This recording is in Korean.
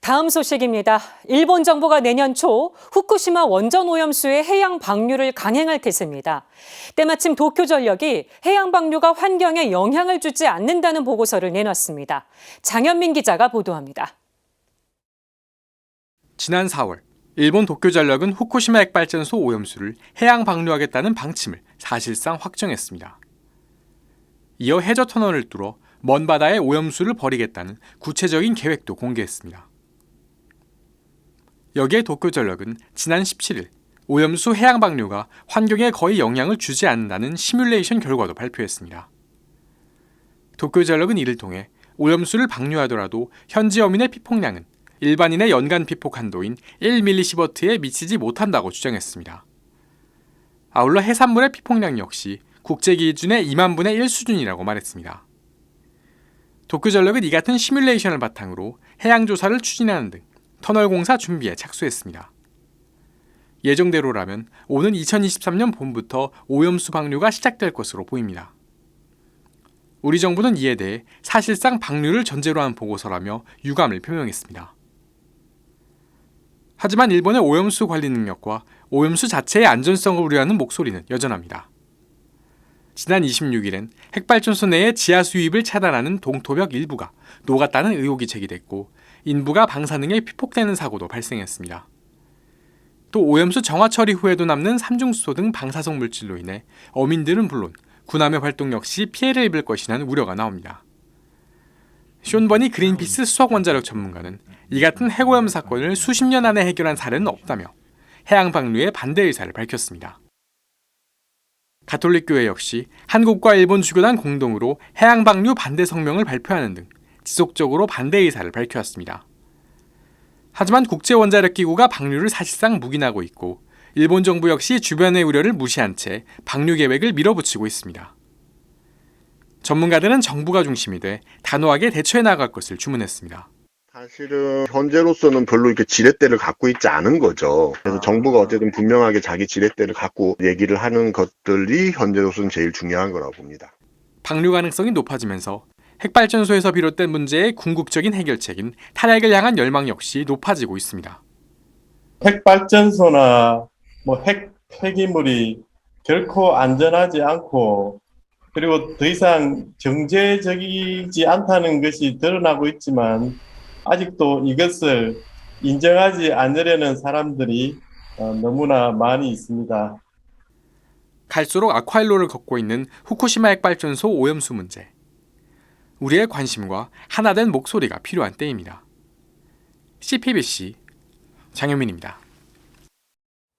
다음 소식입니다. 일본 정부가 내년 초 후쿠시마 원전 오염수의 해양 방류를 강행할 태세입니다. 때마침 도쿄전력이 해양 방류가 환경에 영향을 주지 않는다는 보고서를 내놨습니다. 장현민 기자가 보도합니다. 지난 4월 일본 도쿄전력은 후쿠시마 핵발전소 오염수를 해양 방류하겠다는 방침을 사실상 확정했습니다. 이어 해저 터널을 뚫어 먼 바다에 오염수를 버리겠다는 구체적인 계획도 공개했습니다. 여기에 도쿄전력은 지난 17일 오염수 해양 방류가 환경에 거의 영향을 주지 않는다는 시뮬레이션 결과도 발표했습니다. 도쿄전력은 이를 통해 오염수를 방류하더라도 현지 어민의 피폭량은 일반인의 연간 피폭 한도인 1mS에 미치지 못한다고 주장했습니다. 아울러 해산물의 피폭량 역시 국제 기준의 2만 분의 1 수준이라고 말했습니다. 도쿄전력은 이 같은 시뮬레이션을 바탕으로 해양 조사를 추진하는 등 터널 공사 준비에 착수했습니다. 예정대로라면 오는 2023년 봄부터 오염수 방류가 시작될 것으로 보입니다. 우리 정부는 이에 대해 사실상 방류를 전제로 한 보고서라며 유감을 표명했습니다. 하지만 일본의 오염수 관리 능력과 오염수 자체의 안전성을 우려하는 목소리는 여전합니다. 지난 26일엔 핵발전소 내의 지하수 유입을 차단하는 동토벽 일부가 녹았다는 의혹이 제기됐고 인부가 방사능에 피폭되는 사고도 발생했습니다. 또 오염수 정화 처리 후에도 남는 삼중수소 등 방사성 물질로 인해 어민들은 물론 군함의 활동 역시 피해를 입을 것이라는 우려가 나옵니다. 쇼버니 그린피스 수석원자력 전문가는 이 같은 핵오염 사건을 수십 년 안에 해결한 사례는 없다며 해양 방류에 반대 의사를 밝혔습니다. 가톨릭교회 역시 한국과 일본 주교단 공동으로 해양 방류 반대 성명을 발표하는 등 지속적으로 반대 의사를 밝혀왔습니다. 하지만 국제원자력기구가 방류를 사실상 묵인하고 있고 일본 정부 역시 주변의 우려를 무시한 채 방류 계획을 밀어붙이고 있습니다. 전문가들은 정부가 중심이 돼 단호하게 대처해 나갈 것을 주문했습니다. 사실은 현재로서는 별로 이렇게 지렛대를 갖고 있지 않은 거죠. 그래서 정부가 어쨌든 분명하게 자기 지렛대를 갖고 얘기를 하는 것들이 현재로서는 제일 중요한 거라고 봅니다. 방류 가능성이 높아지면서 핵발전소에서 비롯된 문제의 궁극적인 해결책인 탄핵을 향한 열망 역시 높아지고 있습니다. 핵발전소나 폐기물이 결코 안전하지 않고 그리고 더 이상 경제적이지 않다는 것이 드러나고 있지만 아직도 이것을 인정하지 않으려는 사람들이 너무나 많이 있습니다. 갈수록 악화일로를 걷고 있는 후쿠시마 핵발전소 오염수 문제. 우리의 관심과 하나된 목소리가 필요한 때입니다. CPBC 장현민입니다.